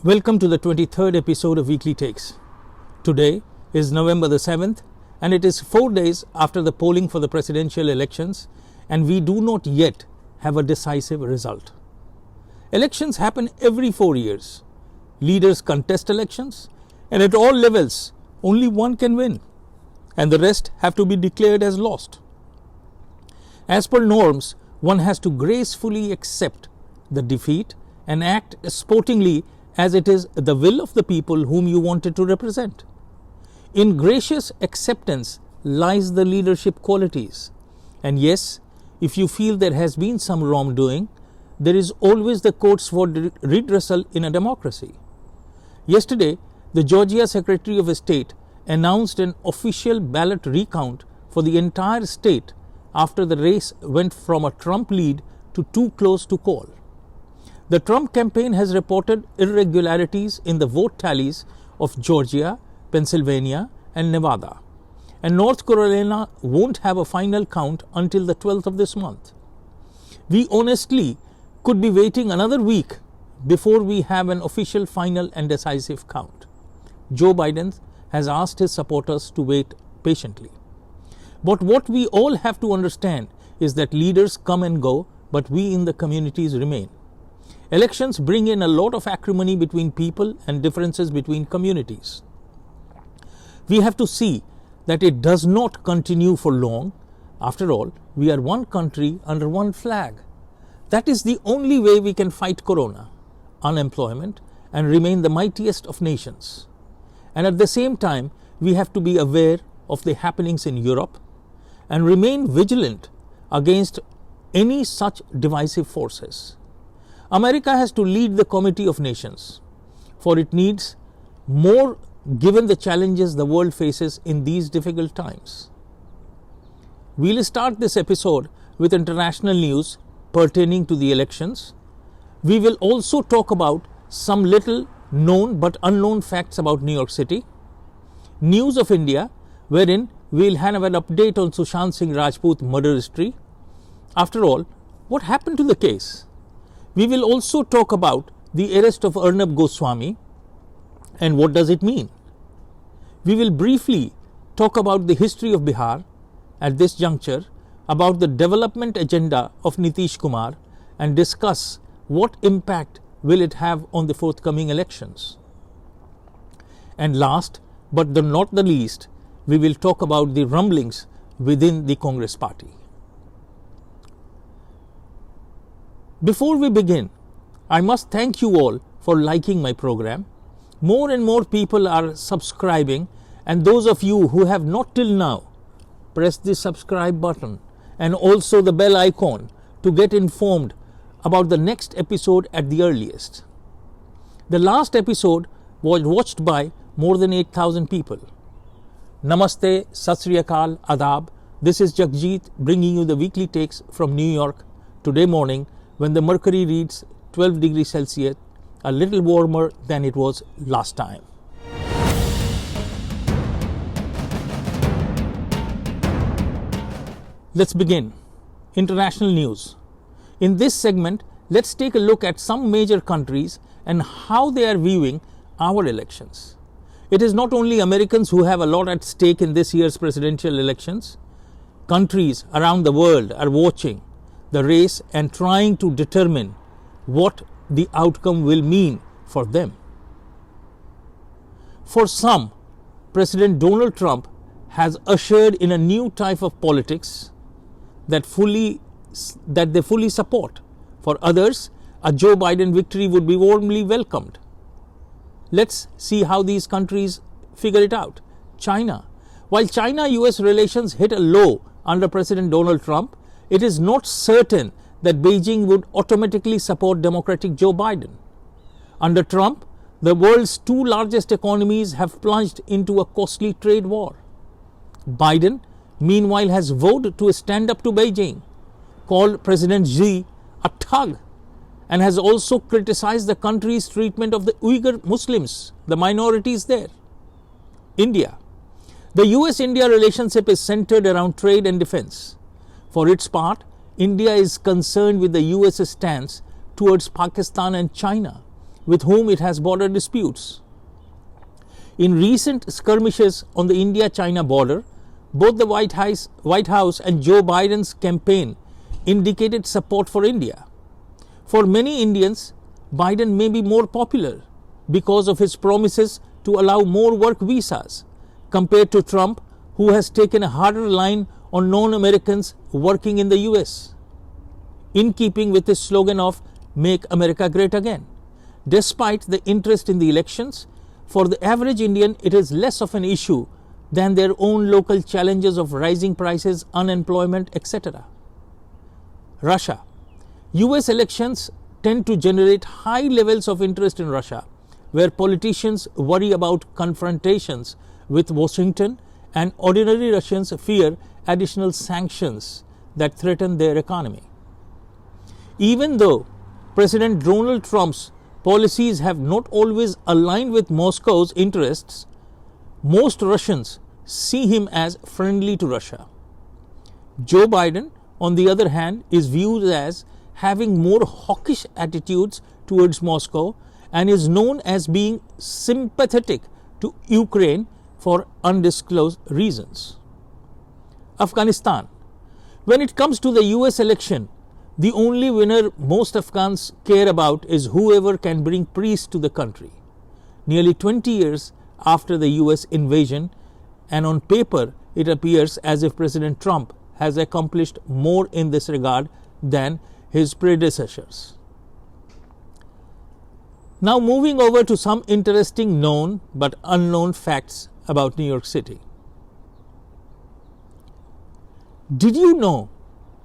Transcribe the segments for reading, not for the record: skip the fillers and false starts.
Welcome to the 23rd episode of Weekly Takes. Today is November the 7th and it is 4 days after the polling for the presidential elections, and we do not yet have a decisive result. Elections happen every 4 years. Leaders contest elections, and at all levels only one can win and the rest have to be declared as lost. As per norms, one has to gracefully accept the defeat and act sportingly as it is the will of the people whom you wanted to represent. In gracious acceptance lies the leadership qualities. And yes, if you feel there has been some wrongdoing, there is always the courts for redressal in a democracy. Yesterday, the Georgia Secretary of State announced an official ballot recount for the entire state after the race went from a Trump lead to too close to call. The Trump campaign has reported irregularities in the vote tallies of Georgia, Pennsylvania and Nevada, and North Carolina won't have a final count until the 12th of this month. We honestly could be waiting another week before we have an official final and decisive count. Joe Biden has asked his supporters to wait patiently. But what we all have to understand is that leaders come and go, but we in the communities remain. Elections bring in a lot of acrimony between people and differences between communities. We have to see that it does not continue for long. After all, we are one country under one flag. That is the only way we can fight corona, unemployment, and remain the mightiest of nations. And at the same time, we have to be aware of the happenings in Europe and remain vigilant against any such divisive forces. America has to lead the Committee of Nations, for it needs more given the challenges the world faces in these difficult times. We'll start this episode with international news pertaining to the elections. We will also talk about some little known but unknown facts about New York City, news of India, wherein we'll have an update on Sushant Singh Rajput murder history. After all, what happened to the case? We will also talk about the arrest of Arnab Goswami and what does it mean. We will briefly talk about the history of Bihar at this juncture, about the development agenda of Nitish Kumar, and discuss what impact will it have on the forthcoming elections. And last but not the least, we will talk about the rumblings within the Congress party. Before we begin, I must thank you all for liking my program. More and more people are subscribing, and those of you who have not till now, press the subscribe button and also the bell icon to get informed about the next episode at the earliest. The last episode was watched by more than 8,000 people. Namaste, Sat Sri Akal, Adab. This is Jagjit bringing you the weekly takes from New York today morning, when the mercury reads 12 degrees Celsius, a little warmer than it was last time. Let's begin. International news. In this segment, let's take a look at some major countries and how they are viewing our elections. It is not only Americans who have a lot at stake in this year's presidential elections. Countries around the world are watching the race and trying to determine what the outcome will mean for them. For some, President Donald Trump has ushered in a new type of politics that they fully support. For others, a Joe Biden victory would be warmly welcomed. Let's see how these countries figure it out. China. While China-US relations hit a low under President Donald Trump, it is not certain that Beijing would automatically support Democratic Joe Biden. Under Trump, the world's two largest economies have plunged into a costly trade war. Biden, meanwhile, has vowed to stand up to Beijing, called President Xi a thug, and has also criticized the country's treatment of the Uyghur Muslims, the minorities there. India. The US-India relationship is centered around trade and defense. For its part, India is concerned with the US stance towards Pakistan and China with whom it has border disputes. In recent skirmishes on the India-China border, both the White House and Joe Biden's campaign indicated support for India. For many Indians, Biden may be more popular because of his promises to allow more work visas compared to Trump, who has taken a harder line on non-Americans working in the US, in keeping with his slogan of Make America Great Again. Despite the interest in the elections, for the average Indian it is less of an issue than their own local challenges of rising prices, unemployment, etc. Russia. US elections tend to generate high levels of interest in Russia, where politicians worry about confrontations with Washington and ordinary Russians fear additional sanctions that threaten their economy. Even though President Donald Trump's policies have not always aligned with Moscow's interests, most Russians see him as friendly to Russia. Joe Biden, on the other hand, is viewed as having more hawkish attitudes towards Moscow and is known as being sympathetic to Ukraine for undisclosed reasons. Afghanistan. When it comes to the US election, the only winner most Afghans care about is whoever can bring peace to the country. Nearly 20 years after the US invasion, and on paper it appears as if President Trump has accomplished more in this regard than his predecessors. Now moving over to some interesting known but unknown facts about New York City. Did you know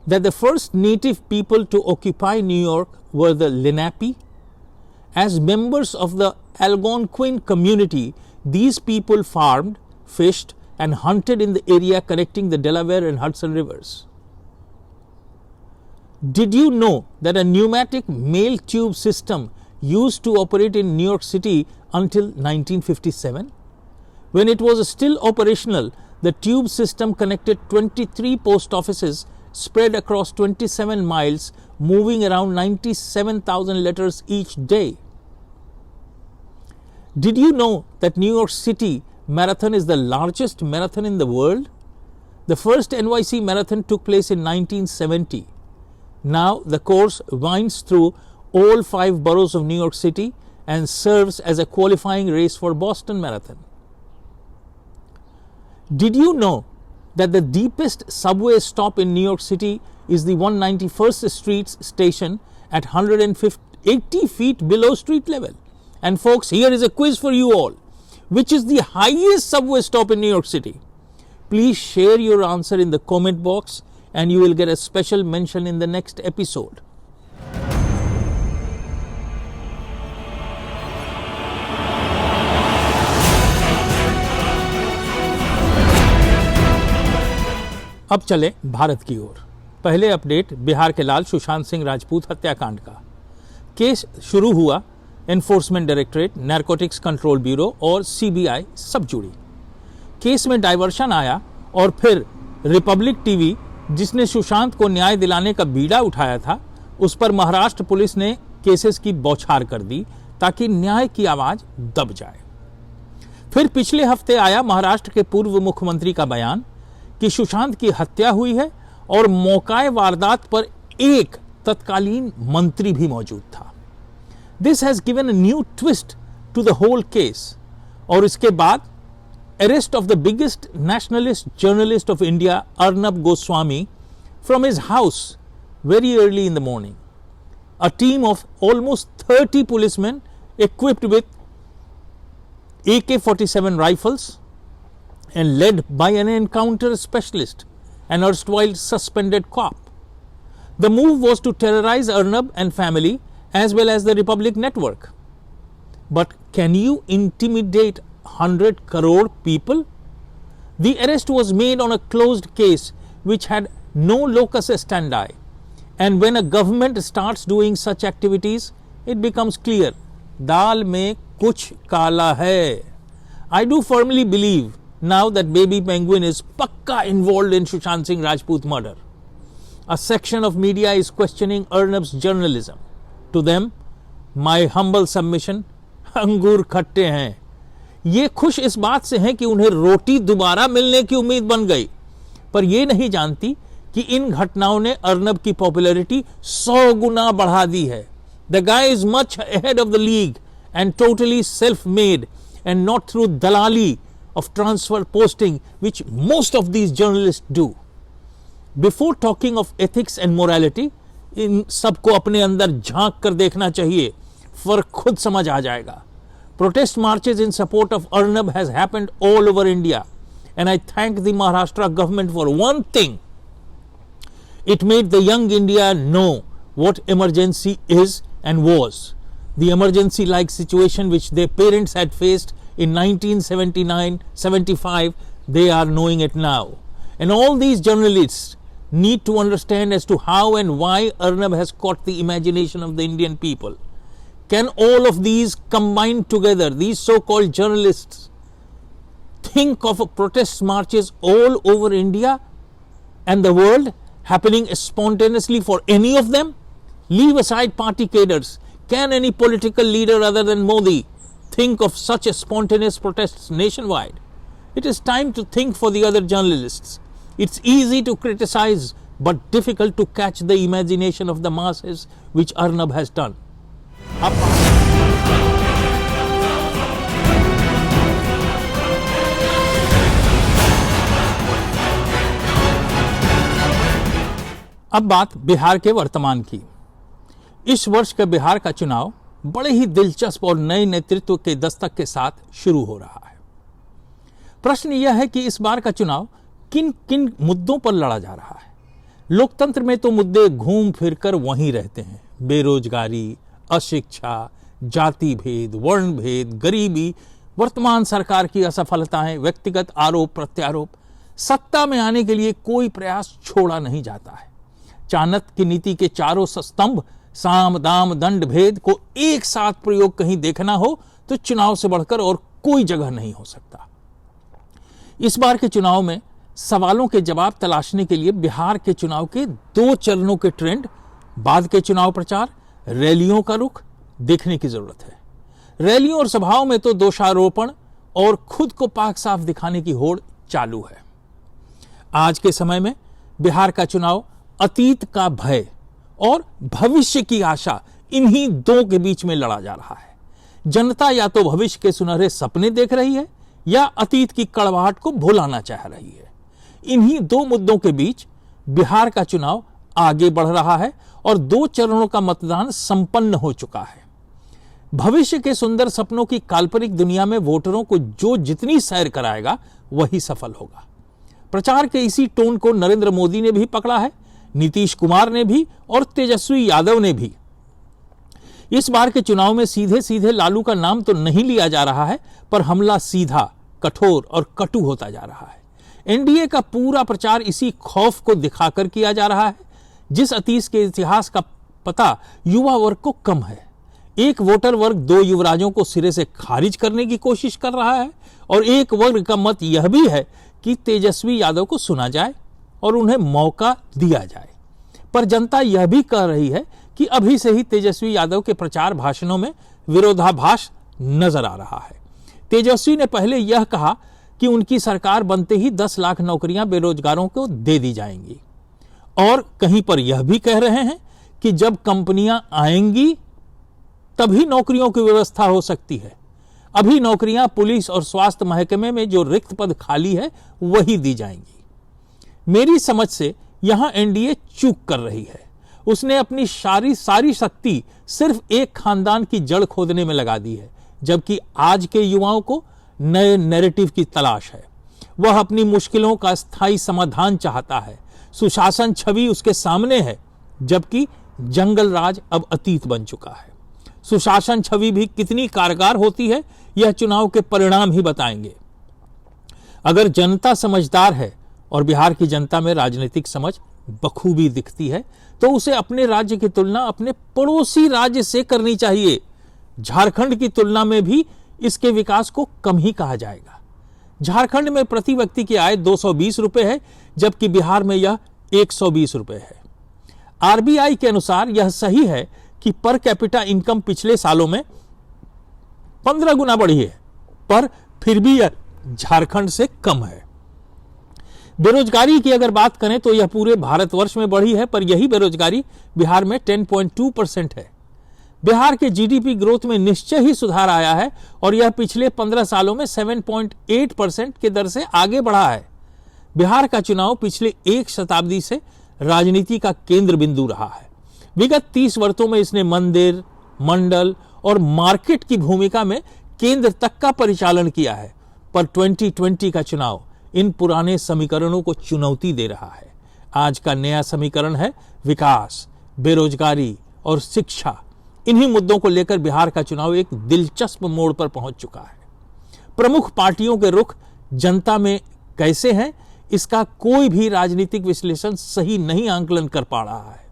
that the first native people to occupy New York were the Lenape? As members of the Algonquin community, these people farmed, fished, and hunted in the area connecting the Delaware and Hudson rivers. Did you know that a pneumatic mail tube system used to operate in New York City until 1957? When it was still operational, the tube system connected 23 post offices spread across 27 miles, moving around 97,000 letters each day. Did you know that New York City Marathon is the largest marathon in the world? The first NYC Marathon took place in 1970. Now the course winds through all 5 boroughs of New York City and serves as a qualifying race for Boston Marathon. Did you know that the deepest subway stop in New York City is the 191st Street station at 180 feet below street level? And folks, here is a quiz for you all. Which is the highest subway stop in New York City? Please share your answer in the comment box and you will get a special mention in the next episode. अब चले भारत की ओर। पहले update Bihar के लाल सुशांत सिंह राजपूत हत्याकांड का। Case शुरू हुआ enforcement directorate, narcotics control bureau और सीबीआई सब जुड़ी। केस में डाइवर्शन आया और फिर रिपब्लिक टीवी, जिसने सुशांत को न्याय दिलाने का बीड़ा उठाया था, उस पर महाराष्ट्र पुलिस ने केसेस की बौछार कर दी ताकि न्याय की आवाज दब जाए। फिर पिछले हफ्ते आया महाराष्ट्र के पूर्व मुख्यमंत्री का बयान कि सुशांत की हत्या हुई है और मौकाए वारदात पर एक तत्कालीन मंत्री भी मौजूद था। This has given a new twist to the whole case. और इसके बाद arrest of the biggest nationalist journalist of India, Arnab Goswami, from his house very early in the morning. A team of almost 30 policemen equipped with AK-47 rifles and led by an encounter specialist, an erstwhile suspended cop. The move was to terrorize Arnab and family as well as the Republic network. But can you intimidate 100 crore people? The arrest was made on a closed case which had no locus standi. And when a government starts doing such activities, it becomes clear, दाल में कुछ काला है. I do firmly believe now that Baby Penguin is pakka involved in Sushant Singh Rajput murder. A section of media is questioning Arnab's journalism. To them, my humble submission, अंगूर खट्टे हैं। ये खुश इस बात से हैं कि उन्हें रोटी दोबारा मिलने की उम्मीद बन गई, पर ये नहीं जानती कि इन घटनाओं ने अर्नब की पॉपुलैरिटी 100 गुना बढ़ा दी है। The guy is much ahead of the league and totally self-made and not through dalali of transfer posting which most of these journalists do. Before talking of ethics and morality, इन सबको अपने अंदर झांक कर देखना चाहिए, फर्क खुद समझ आ जाएगा। Protest marches in support of Arnab has happened all over India and I thank the Maharashtra government for one thing. It made the young India know what emergency is and was. The emergency-like situation which their parents had faced in 1979-75, they are knowing it now. And all these journalists need to understand as to how and why Arnab has caught the imagination of the Indian people. Can all of these combined together, these so-called journalists, think of protest marches all over India and the world happening spontaneously for any of them? Leave aside party cadres. Can any political leader other than Modi think of such a spontaneous protests nationwide? It is time to think for the other journalists. It's easy to criticize but difficult to catch the imagination of the masses which Arnab has done. अब बात बिहार के वर्तमान की। इस वर्ष का बिहार का चुनाव बड़े ही दिलचस्प और नए नेतृत्व के दस्तक के साथ शुरू हो रहा है। प्रश्न यह है कि इस बार का चुनाव किन किन मुद्दों पर लड़ा जा रहा है। लोकतंत्र में तो मुद्दे घूम फिरकर वहीं रहते हैं। बेरोजगारी, अशिक्षा, जाति भेद, वर्ण भेद, गरीबी, वर्तमान सरकार की असफलताएं, व्यक्तिगत आरोप प्रत्यारोप। सत्ता में आने के लिए कोई प्रयास छोड़ा नहीं जाता है। चाणक्य की नीति के चारों स्तंभ साम दाम दंड भेद को एक साथ प्रयोग कहीं देखना हो तो चुनाव से बढ़कर और कोई जगह नहीं हो सकता। इस बार के चुनाव में सवालों के जवाब तलाशने के लिए बिहार के चुनाव के 2 चरणों के ट्रेंड, बाद के चुनाव प्रचार, रैलियों का रुख देखने की जरूरत है। रैलियों और सभाओं में तो दोषारोपण और खुद को पाक साफ दिखाने की होड़ चालू है। आज के समय में बिहार का चुनाव अतीत का भय और भविष्य की आशा, इन्हीं दो के बीच में लड़ा जा रहा है। जनता या तो भविष्य के सुनहरे सपने देख रही है या अतीत की कड़वाहट को भुलाना चाह रही है। इन्हीं 2 मुद्दों के बीच बिहार का चुनाव आगे बढ़ रहा है और 2 चरणों का मतदान संपन्न हो चुका है। भविष्य के सुंदर सपनों की काल्पनिक दुनिया में वोटरों को जो जितनी सैर कराएगा वही सफल होगा। प्रचार के इसी टोन को नरेंद्र मोदी ने भी पकड़ा है, नीतीश कुमार ने भी और तेजस्वी यादव ने भी। इस बार के चुनाव में सीधे सीधे लालू का नाम तो नहीं लिया जा रहा है, पर हमला सीधा, कठोर और कटु होता जा रहा है। एनडीए का पूरा प्रचार इसी खौफ को दिखाकर किया जा रहा है, जिस अतीत के इतिहास का पता युवा वर्ग को कम है। एक वोटर वर्ग 2 युवराजों को सिरे से खारिज करने की कोशिश कर रहा है और एक वर्ग का मत यह भी है कि तेजस्वी यादव को सुना जाए और उन्हें मौका दिया जाए। पर जनता यह भी कह रही है कि अभी से ही तेजस्वी यादव के प्रचार भाषणों में विरोधाभास नजर आ रहा है। तेजस्वी ने पहले यह कहा कि उनकी सरकार बनते ही 10 लाख नौकरियां बेरोजगारों को दे दी जाएंगी, और कहीं पर यह भी कह रहे हैं कि जब कंपनियां आएंगी तभी नौकरियों की व्यवस्था हो सकती है। अभी नौकरियां पुलिस और स्वास्थ्य महकमे में जो रिक्त पद खाली है वही दी जाएंगी। मेरी समझ से यहां एनडीए चूक कर रही है। उसने अपनी सारी शक्ति सिर्फ एक खानदान की जड़ खोदने में लगा दी है, जबकि आज के युवाओं को नए नैरेटिव की तलाश है। वह अपनी मुश्किलों का स्थायी समाधान चाहता है। सुशासन छवि उसके सामने है, जबकि जंगल राज अब अतीत बन चुका है। सुशासन छवि भी कितनी कारगर होती है यह चुनाव के परिणाम ही बताएंगे। अगर जनता समझदार है और बिहार की जनता में राजनीतिक समझ बखूबी दिखती है तो उसे अपने राज्य की तुलना अपने पड़ोसी राज्य से करनी चाहिए। झारखंड की तुलना में भी इसके विकास को कम ही कहा जाएगा। झारखंड में प्रति व्यक्ति की आय 220 रुपए है, जबकि बिहार में यह 120 रुपए है। आरबीआई के अनुसार यह सही है कि पर कैपिटा इनकम पिछले सालों में 15 गुना बढ़ी है, पर फिर भी यह झारखंड से कम है। बेरोजगारी की अगर बात करें तो यह पूरे भारतवर्ष में बढ़ी है, पर यही बेरोजगारी बिहार में 10.2% है। बिहार के जीडीपी ग्रोथ में निश्चय ही सुधार आया है और यह पिछले 15 सालों में 7.8% की दर से आगे बढ़ा है। बिहार का चुनाव पिछले एक शताब्दी से राजनीति का केंद्र बिंदु रहा है। विगत 30 वर्षों में इसने मंदिर, मंडल और मार्केट की भूमिका में केंद्र तक का परिचालन किया है, पर 2020 का चुनाव इन पुराने समीकरणों को चुनौती दे रहा है। आज का नया समीकरण है विकास, बेरोजगारी और शिक्षा। इन्हीं मुद्दों को लेकर बिहार का चुनाव एक दिलचस्प मोड़ पर पहुंच चुका है। प्रमुख पार्टियों के रुख जनता में कैसे हैं, इसका कोई भी राजनीतिक विश्लेषण सही नहीं आंकलन कर पा रहा है।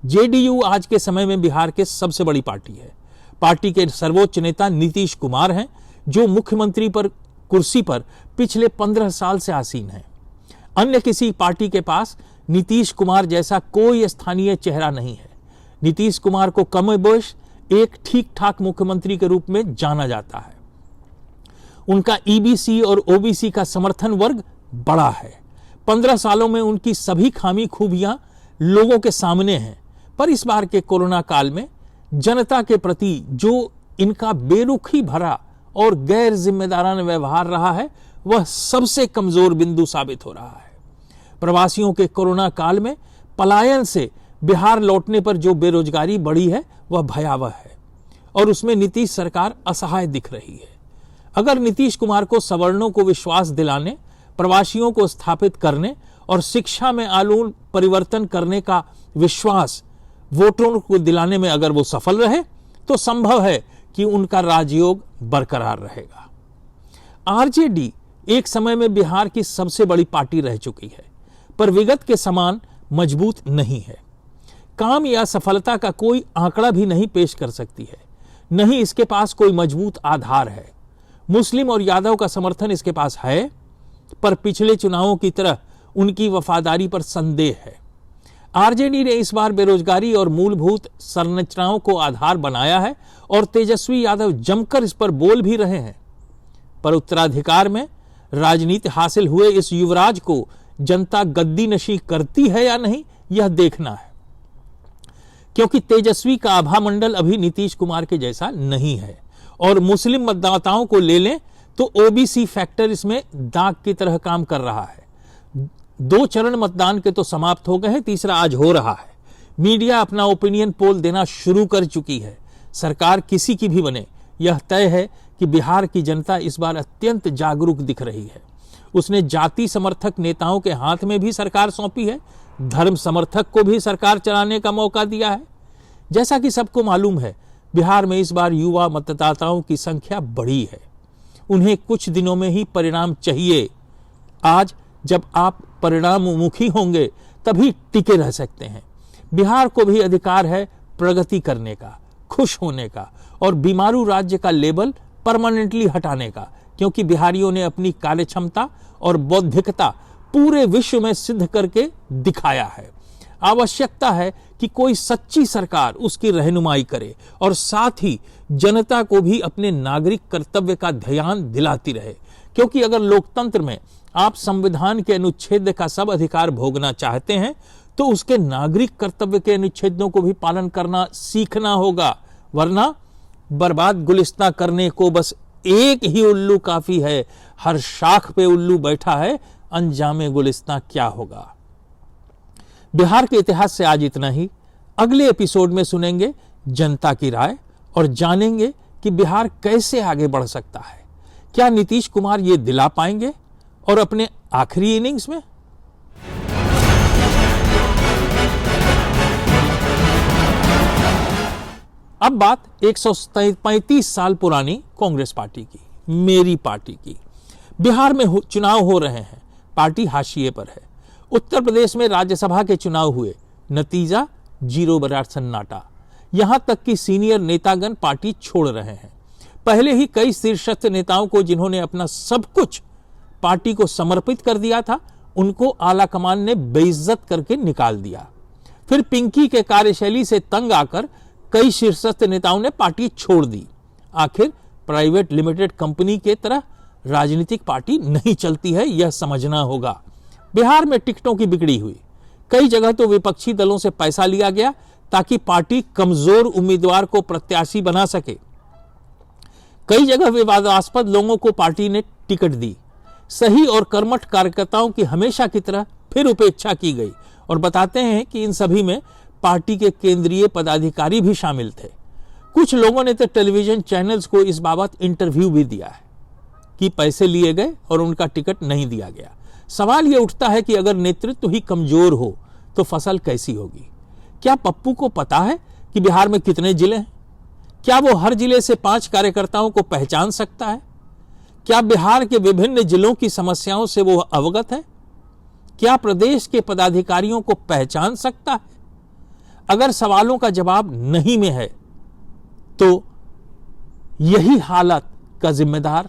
जेडीयू आज के समय में बिहार के सबसे बड़ी पार्टी है। पार्टी के सर्वोच्च नेता नीतीश कुमार हैं, जो मुख्यमंत्री पर कुर्सी पर पिछले 15 साल से आसीन हैं। अन्य किसी पार्टी के पास नीतीश कुमार जैसा कोई स्थानीय चेहरा नहीं है। नीतीश कुमार को कमोबेश एक ठीक ठाक मुख्यमंत्री के रूप में जाना जाता है। उनका ईबीसी और ओबीसी का समर्थन वर्ग बड़ा है। 15 सालों में उनकी सभी खामी खूबियां लोगों के सामने हैं, पर इस बार के कोरोना काल में जनता के प्रति जो इनका बेरुखी भरा और गैर जिम्मेदाराना व्यवहार रहा है, वह सबसे कमजोर बिंदु साबित हो रहा है। प्रवासियों के कोरोना काल में पलायन से बिहार लौटने पर जो बेरोजगारी बढ़ी है, वह भयावह है और उसमें नीतीश सरकार असहाय दिख रही है। अगर नीतीश कुमार को सवर्णों को विश्वास दिलाने, प्रवासियों को स्थापित करने और शिक्षा में आमूल परिवर्तन करने का विश्वास वोटरों को दिलाने में अगर वो सफल रहे, तो संभव है कि उनका राजयोग बरकरार रहेगा। आरजेडी एक समय में बिहार की सबसे बड़ी पार्टी रह चुकी है, पर विगत के समान मजबूत नहीं है। काम या सफलता का कोई आंकड़ा भी नहीं पेश कर सकती है, नहीं इसके पास कोई मजबूत आधार है। मुस्लिम और यादव का समर्थन इसके पास है, पर पिछले चुनावों की तरह उनकी वफादारी पर संदेह है। आरजेडी ने इस बार बेरोजगारी और मूलभूत संरचनाओं को आधार बनाया है और तेजस्वी यादव जमकर इस पर बोल भी रहे हैं, पर उत्तराधिकार में राजनीति हासिल हुए इस युवराज को जनता गद्दी नशी करती है या नहीं, यह देखना है, क्योंकि तेजस्वी का आभा मंडल अभी नीतीश कुमार के जैसा नहीं है। और मुस्लिम मतदाताओं को ले लें तो ओबीसी फैक्टर इसमें दाग की तरह काम कर रहा है। 2 चरण मतदान के तो समाप्त हो गए हैं, तीसरा आज हो रहा है। मीडिया अपना ओपिनियन पोल देना शुरू कर चुकी है। सरकार किसी की भी बने, यह तय है कि बिहार की जनता इस बार अत्यंत जागरूक दिख रही है। उसने जाति समर्थक नेताओं के हाथ में भी सरकार सौंपी है, धर्म समर्थक को भी सरकार चलाने का मौका दिया है। जैसा कि सबको मालूम है, बिहार में इस बार युवा मतदाताओं की संख्या बढ़ी है। उन्हें कुछ दिनों में ही परिणाम चाहिए। आज जब आप परिणामोन्मुखी होंगे तभी टिके रह सकते हैं। बिहार को भी अधिकार है प्रगति करने का, खुश होने का और बीमारू राज्य का लेबल परमानेंटली हटाने का, क्योंकि बिहारियों ने अपनी कार्यक्षमता और बौद्धिकता पूरे विश्व में सिद्ध करके दिखाया है। आवश्यकता है कि कोई सच्ची सरकार उसकी रहनुमाई करे और साथ ही जनता को भी अपने नागरिक कर्तव्य का ध्यान दिलाती रहे, क्योंकि अगर लोकतंत्र में आप संविधान के अनुच्छेद का सब अधिकार भोगना चाहते हैं तो उसके नागरिक कर्तव्य के अनुच्छेदों को भी पालन करना सीखना होगा, वरना बर्बाद गुलिस्तां करने को बस एक ही उल्लू काफी है। हर शाख पे उल्लू बैठा है, अंजामे गुलिस्तां क्या होगा। बिहार के इतिहास से आज इतना ही। अगले एपिसोड में सुनेंगे जनता की राय और जानेंगे कि बिहार कैसे आगे बढ़ सकता है। क्या नीतीश कुमार ये दिला पाएंगे और अपने आखिरी इनिंग्स में? अब बात 135 साल पुरानी कांग्रेस पार्टी की, मेरी पार्टी की। बिहार में चुनाव हो रहे हैं, पार्टी हाशिए पर है। उत्तर प्रदेश में राज्यसभा के चुनाव हुए, नतीजा 0 सन्नाटा। यहां तक कि सीनियर नेतागण पार्टी छोड़ रहे हैं। पहले ही कई शीर्षस्थ नेताओं को, जिन्होंने अपना सब कुछ पार्टी को समर्पित कर दिया था, उनको आला कमान ने बेइज्जत करके निकाल दिया। फिर पिंकी के कार्यशैली से तंग आकर कई शीर्षस्थ नेताओं ने पार्टी छोड़ दी। आखिर प्राइवेट लिमिटेड कंपनी के तरह राजनीतिक पार्टी नहीं चलती है, यह समझना होगा। बिहार में टिकटों की बिक्री हुई। कई जगह तो विपक्षी दलों से पैसा लिया गया ताकि पार्टी कमजोर उम्मीदवार को प्रत्याशी बना सके। कई जगह विवादास्पद लोगों को पार्टी ने टिकट दी। सही और कर्मठ कार्यकर्ताओं की हमेशा की तरह फिर उपेक्षा की गई और बताते हैं कि इन सभी में पार्टी के केंद्रीय पदाधिकारी भी शामिल थे। कुछ लोगों ने तो टेलीविजन चैनल्स को इस बाबत इंटरव्यू भी दिया है कि पैसे लिए गए और उनका टिकट नहीं दिया गया। सवाल यह उठता है कि अगर नेतृत्व ही कमजोर हो तो फसल कैसी होगी? क्या पप्पू को पता है कि बिहार में कितने जिले हैं? क्या वो हर जिले से 5 कार्यकर्ताओं को पहचान सकता है? क्या बिहार के विभिन्न जिलों की समस्याओं से वो अवगत है? क्या प्रदेश के पदाधिकारियों को पहचान सकता है? अगर सवालों का जवाब नहीं में है तो यही हालत का जिम्मेदार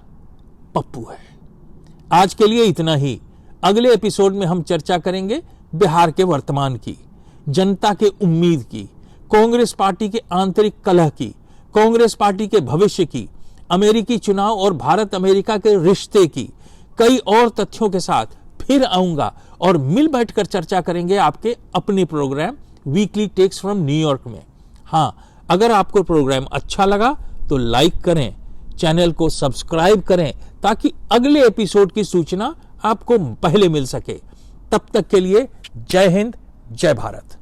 पप्पू है। आज के लिए इतना ही। अगले एपिसोड में हम चर्चा करेंगे बिहार के वर्तमान की, जनता के उम्मीद की, कांग्रेस पार्टी के आंतरिक कलह की, कांग्रेस पार्टी के भविष्य की, अमेरिकी चुनाव और भारत अमेरिका के रिश्ते की। कई और तथ्यों के साथ फिर आऊंगा और मिल बैठकर चर्चा करेंगे आपके अपने programme weekly takes from New York में। हाँ, अगर आपको प्रोग्राम अच्छा लगा तो लाइक करें, चैनल को सब्सक्राइब करें ताकि अगले एपिसोड की सूचना आपको पहले मिल सके। तब तक के लिए जय हिंद, जय भारत।